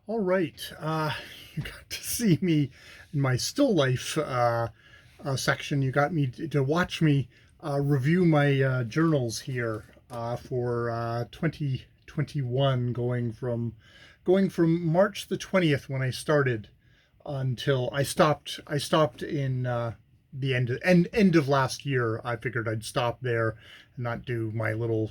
All right. You got to see me in my still life section. You got me to watch me review my journals here for 2021, going from March the 20th when I started until I stopped in the end of last year. I figured I'd stop there and not do my little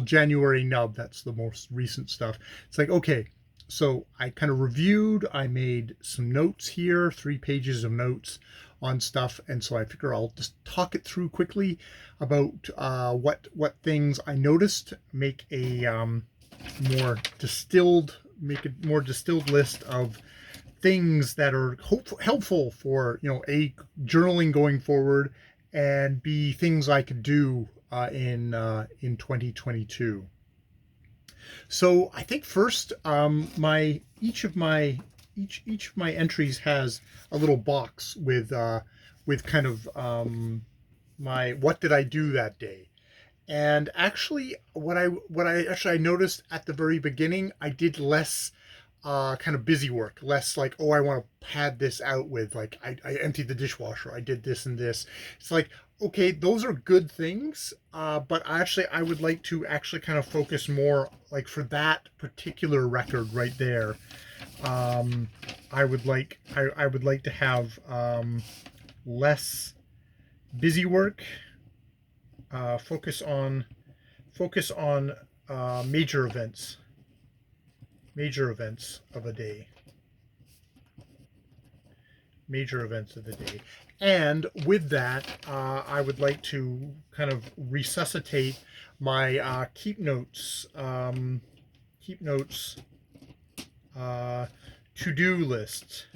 January nub. That's the most recent stuff. It's like, okay, so I kind of reviewed, I made some notes here, 3 pages of notes on stuff, and so I figure I'll just talk it through quickly about what things I noticed, make a more distilled list of things that are helpful for, a, journaling going forward, and b, things I could do in 2022. So I think first, my each of my entries has a little box with kind of my what did I do that day. And actually, what I noticed at the very beginning, I did less kind of busy work, less like, oh, I want to pad this out with, like, I emptied the dishwasher, I did this and this. It's like, okay, those are good things, but I would like to actually kind of focus more, like for that particular record right there. I would like to have less busy work, focus on major events of a day, major events of the day. And with that, I would like to kind of resuscitate my keep notes to-do list.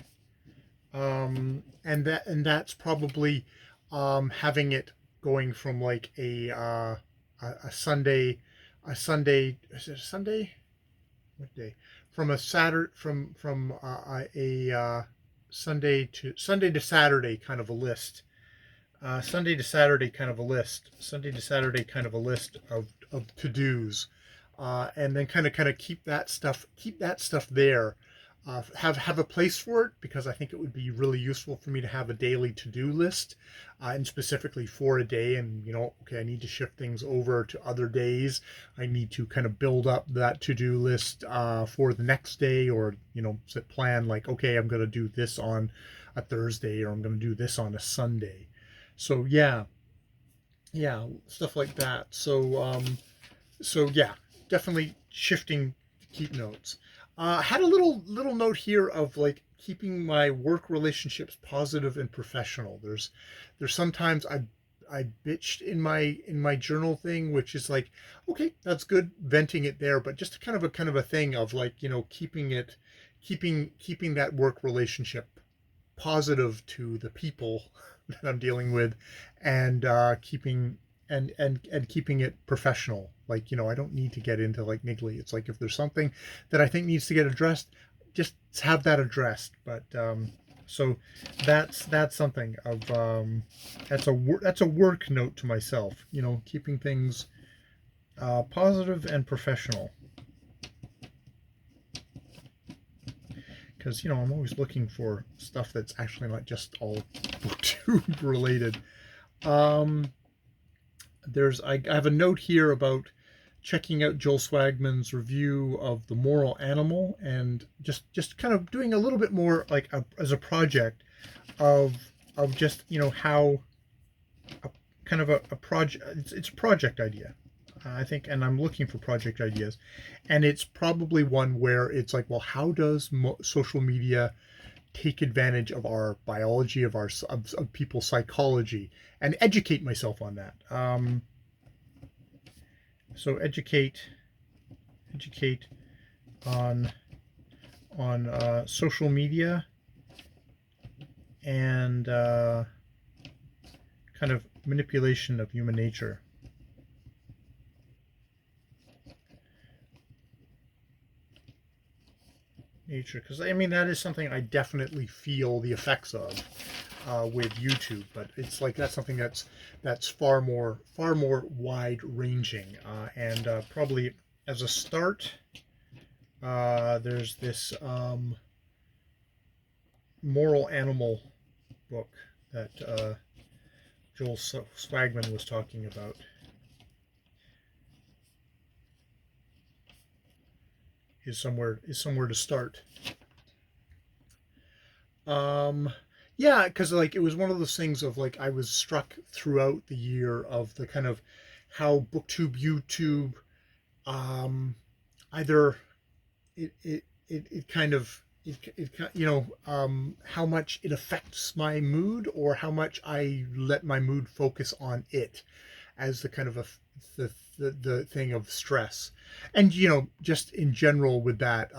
And that's probably having it going from like a Sunday, is it a Sunday? What day? From a Saturday, from a Sunday to Saturday kind of a list. Sunday to Saturday kind of a list. Sunday to Saturday kind of a list of to dos, and then kind of keep that stuff there. Have a place for it, because I think it would be really useful for me to have a daily to-do list, and specifically for a day. And okay, I need to shift things over to other days. I need to kind of build up that to-do list for the next day, or set plan like, okay, I'm going to do this on a Thursday, or I'm going to do this on a Sunday. So yeah, stuff like that. So yeah, definitely shifting to keep notes. Had a little note here of like keeping my work relationships positive and professional. There's sometimes I bitched in my journal thing, which is like, okay, that's good, venting it there, but just kind of a thing of like, keeping that work relationship positive to the people that I'm dealing with, and keeping it professional. Like, I don't need to get into like niggly. It's like, if there's something that I think needs to get addressed, just have that addressed. But so that's something of that's a work note to myself. Keeping things positive and professional, because I'm always looking for stuff that's actually not just all booktube related. I have a note here about checking out Joel Swagman's review of The Moral Animal, and just kind of doing a little bit more like as a project of just how kind of a project. It's a project idea, I think, and I'm looking for project ideas, and it's probably one where it's like, well, how does social media take advantage of our biology, of people's psychology, and educate myself on that. So educate on social media, and kind of manipulation of human nature. Because that is something I definitely feel the effects of with YouTube, but it's like that's something that's far more wide ranging, and probably as a start, There's this moral animal book that Joel Swagman was talking about. Is somewhere to start. Um, yeah, because like it was one of those things of like I was struck throughout the year of the kind of how BookTube, YouTube, um, either it kind of how much it affects my mood or how much I let my mood focus on it as the kind of the thing of stress. And just in general with that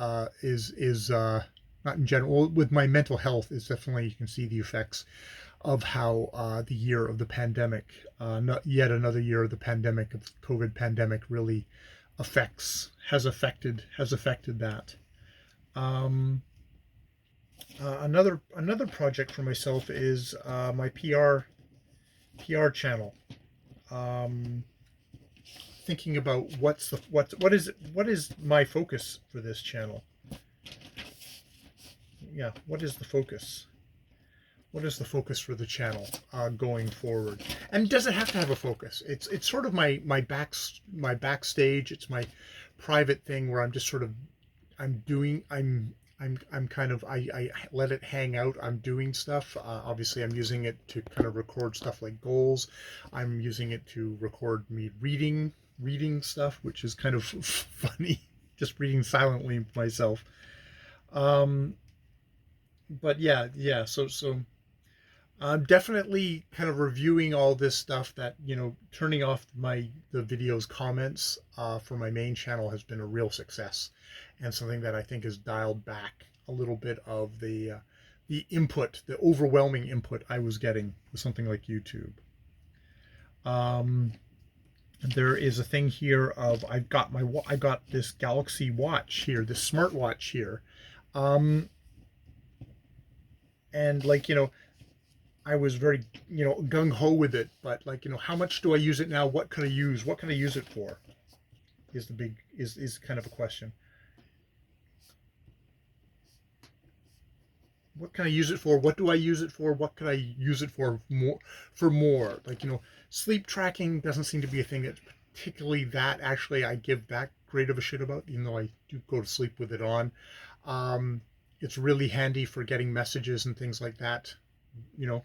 is not in general, with my mental health is definitely, you can see the effects of how the year of the pandemic, not yet another year of the pandemic, of COVID pandemic, really has affected that. um, another project for myself is my PR channel. um, Thinking about what is my focus for this channel. Yeah, what is the focus for the channel going forward? And does it have to have a focus? It's sort of my backstage. It's my private thing where I'm just sort of I'm doing I'm kind of I let it hang out. I'm doing stuff. Obviously, I'm using it to kind of record stuff like goals. I'm using it to record me reading stuff, which is kind of funny, just reading silently myself. Um, but yeah. So I'm definitely kind of reviewing all this stuff that, turning off the videos comments for my main channel has been a real success, and something that I think has dialed back a little bit of the input, the overwhelming input I was getting with something like YouTube. Um, there is a thing here of I got this Galaxy watch here, this smartwatch here. Um, and like, I was very, gung ho with it, but like, how much do I use it now? What could I use? What can I use it for? Is kind of a question. What can I use it for? What do I use it for? What could I use it for more? Like, sleep tracking doesn't seem to be a thing that's particularly that actually I give that great of a shit about, even though I do go to sleep with it on. Um, it's really handy for getting messages and things like that, you know,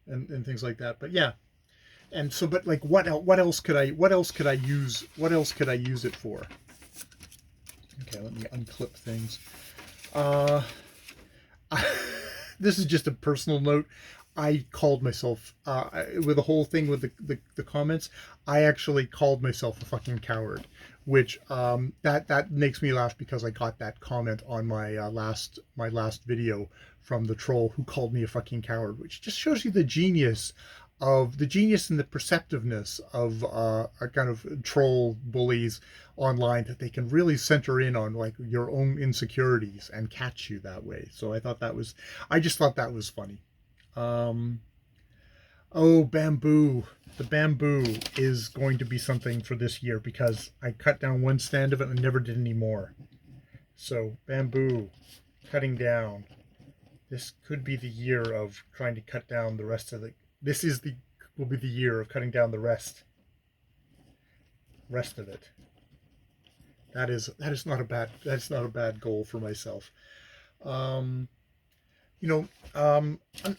and things like that. But yeah, and so, but like, what else could I use it for? Okay, let me unclip things. Uh, this is just a personal note. I called myself with the whole thing with the comments. I actually called myself a fucking coward, which that makes me laugh because I got that comment on my last video from the troll who called me a fucking coward, which just shows you the genius and the perceptiveness of a kind of troll bullies online, that they can really center in on like your own insecurities and catch you that way. So I just thought that was funny. um oh, bamboo. The bamboo is going to be something for this year because I cut down one stand of it and never did any more. So bamboo, cutting down. This could be the year of trying to cut down the rest of the. This is the will be the year of cutting down the rest of it. That is not a bad goal for myself. Um,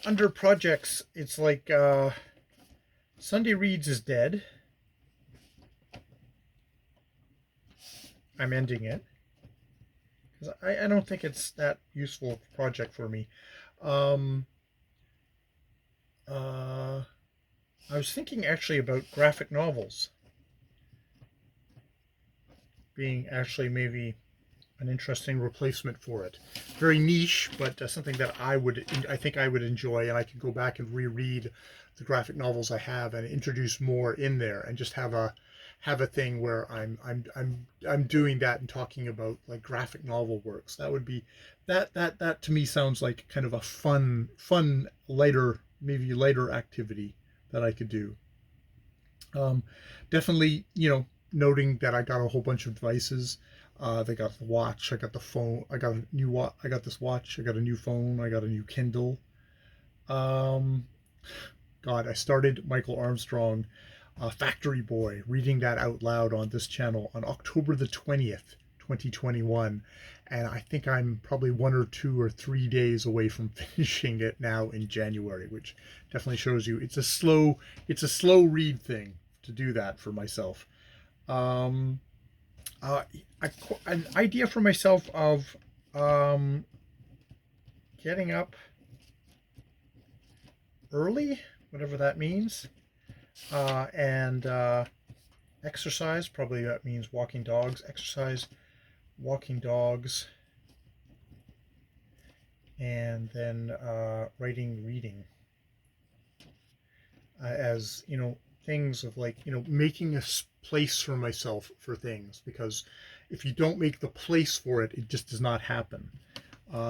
under projects, it's like Sunday Reads is dead. I'm ending it because I don't think it's that useful project for me. Um, uh, I was thinking actually about graphic novels being actually maybe an interesting replacement for it. Very niche, but something that I think I would enjoy, and I could go back and reread the graphic novels I have and introduce more in there, and just have a thing where I'm doing that and talking about like graphic novel works. That would be that to me sounds like kind of a fun lighter, maybe lighter activity that I could do. Um, Definitely, noting that I got a whole bunch of devices. They got the watch. I got the phone. I got a new watch. I got this watch. I got a new phone. I got a new Kindle. Um, God, I started Michael Armstrong, Factory Boy, reading that out loud on this channel on October the 20th, 2021. And I think I'm probably 1 or 2 or 3 days away from finishing it now in January, which definitely shows you it's a slow read thing to do that for myself. Um, uh, an idea for myself of um, getting up early, whatever that means, and exercise. Probably that means walking dogs. Exercise, walking dogs, and then writing, reading. As you know, things of like making a place for myself for things, because if you don't make the place for it, it just does not happen.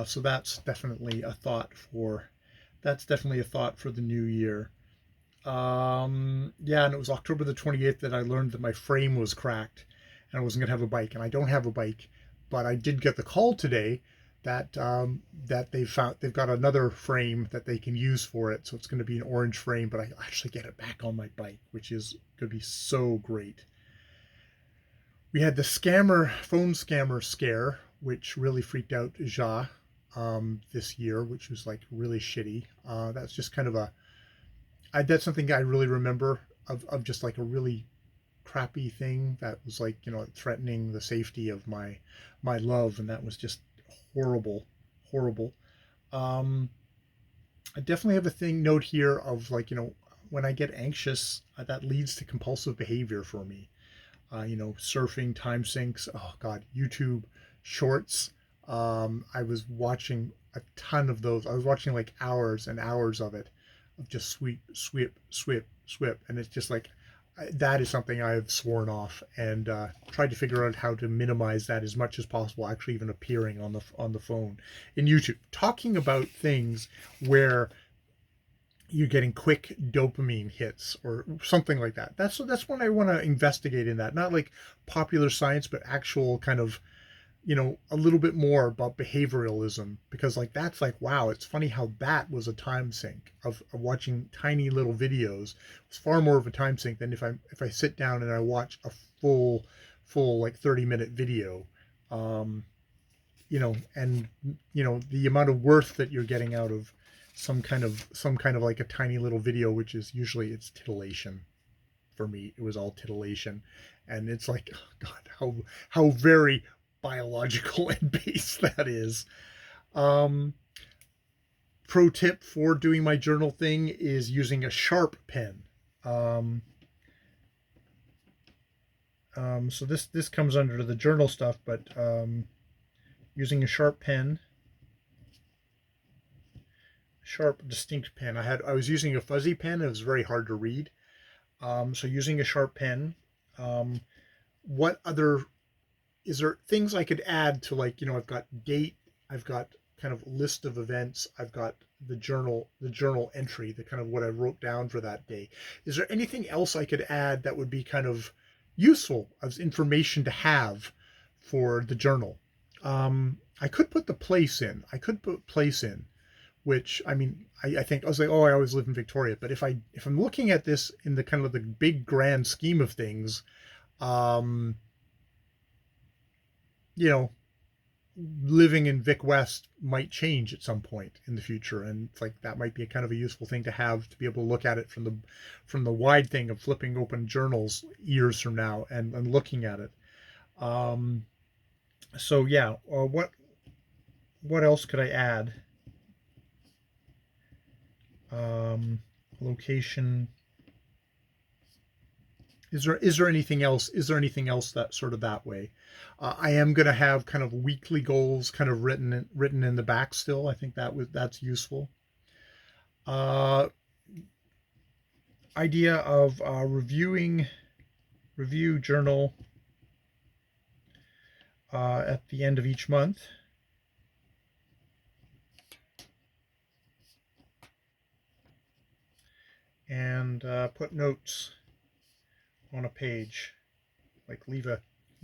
So that's definitely a thought for the new year. Yeah, and it was October the 28th that I learned that my frame was cracked and I wasn't gonna have a bike, and I don't have a bike, but I did get the call today that they've got another frame that they can use for it, so it's going to be an orange frame, but I actually get it back on my bike, which is going to be so great. We had the phone scammer scare, which really freaked out Ja this year, which was like really shitty. That's just kind of that's something I really remember of just like a really crappy thing that was like threatening the safety of my love, and that was just horrible, horrible. um I definitely have a note here of like when I get anxious, that leads to compulsive behavior for me. Surfing, time sinks, oh god, YouTube shorts. I was watching a ton of those. I was watching like hours and hours of it, of just sweep, sweep, sweep, sweep, and it's just like that is something I have sworn off, and tried to figure out how to minimize that as much as possible. Actually, even appearing on the phone in YouTube, talking about things where you're getting quick dopamine hits or something like that. That's when I want to investigate in that. Not like popular science, but actual kind of a little bit more about behavioralism, because like that's like, wow, it's funny how that was a time sink of watching tiny little videos. It's far more of a time sink than if I sit down and I watch a full like 30-minute video. um and the amount of worth that you're getting out of some kind of like a tiny little video, which is usually it's titillation. For me, it was all titillation, and it's like, oh god, how very biological and base that is. um Pro tip for doing my journal thing is using a sharp pen. um so this comes under the journal stuff, but using a sharp pen, sharp distinct pen. I was using a fuzzy pen, it was very hard to read. So using a sharp pen. What other is there things I could add to, like, I've got date, I've got kind of list of events, I've got the journal entry, the kind of what I wrote down for that day. Is there anything else I could add that would be kind of useful as information to have for the journal? I could put the place in. I could put place in, which, I mean, I think I was like, oh, I always live in Victoria. But if I'm looking at this in the kind of the big grand scheme of things, um, you know, living in Vic West might change at some point in the future, and it's like that might be a kind of a useful thing to have, to be able to look at it from the wide thing of flipping open journals years from now and looking at it. Um, so yeah, what else could I add? Um, Location. Is there anything else? Is there anything else that sort of that way? I am going to have kind of weekly goals, kind of written in the back still. I think that's useful. Uh, Idea of review journal at the end of each month, and put notes on a page, like leave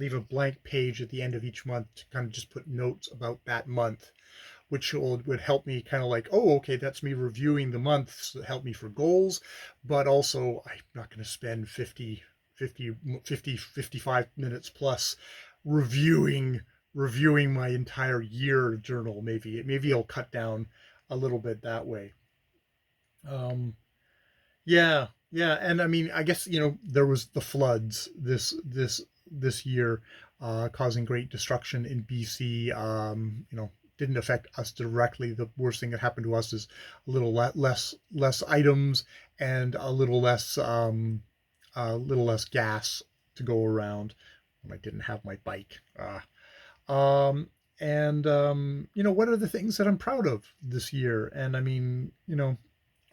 leave a blank page at the end of each month to kind of just put notes about that month, which would help me kind of like, oh, okay, that's me reviewing the months that help me for goals, but also I'm not going to spend 55 minutes plus reviewing my entire year journal. Maybe I'll cut down a little bit that way. Um, yeah, yeah, and I mean, I guess there was the floods this year, causing great destruction in BC. Didn't affect us directly. The worst thing that happened to us is a little less items and a little less gas to go around. I didn't have my bike. Um, and what are the things that I'm proud of this year? And I mean,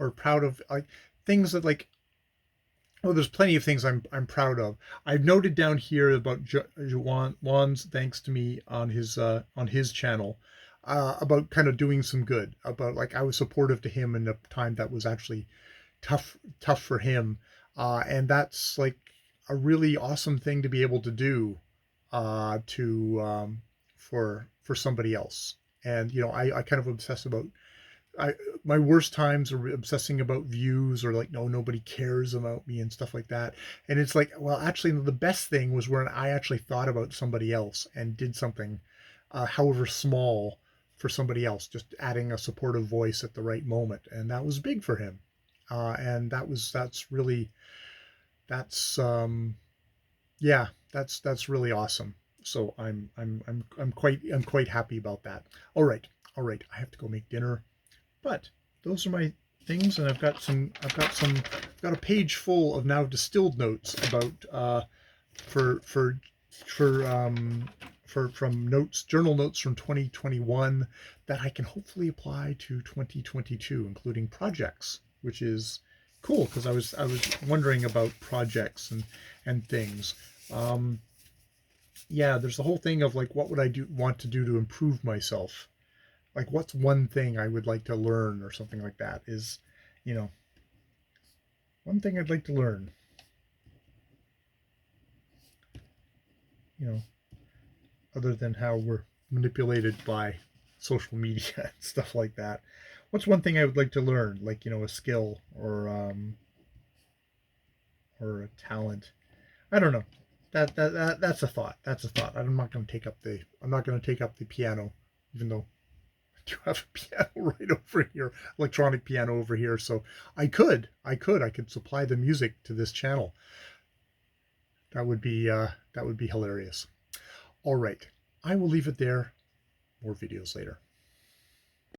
or proud of, like, things that, like, oh, there's plenty of things I'm proud of. I've noted down here about Juan's thanks to me on his channel, about kind of doing some good. About, like, I was supportive to him in a time that was actually tough for him, and that's like a really awesome thing to be able to do, to for somebody else. And I kind of obsess about, I my worst times are obsessing about views, or like, no, nobody cares about me and stuff like that. And it's like, well, actually, the best thing was when I actually thought about somebody else and did something, however small, for somebody else, just adding a supportive voice at the right moment, and that was big for him. And that's really, that's yeah, that's really awesome. So I'm quite happy about that. All right, I have to go make dinner. But those are my things, and I've got a page full of now distilled notes about, for for for from notes, journal notes from 2021, that I can hopefully apply to 2022, including projects, which is cool, because I was wondering about projects and things. Um, yeah, there's the whole thing of, like, what would I want to do to improve myself? Like, what's one thing I would like to learn, or something like that, is, you know one thing I'd like to learn, you know other than how we're manipulated by social media and stuff like that. What's one thing I would like to learn, like, a skill, or a talent? I don't know. That's a thought. That's a thought. I'm not going to take up the piano, even though I do have a piano right over here, electronic piano over here. So I could supply the music to this channel. That would be hilarious. All right, I will leave it there. More videos later.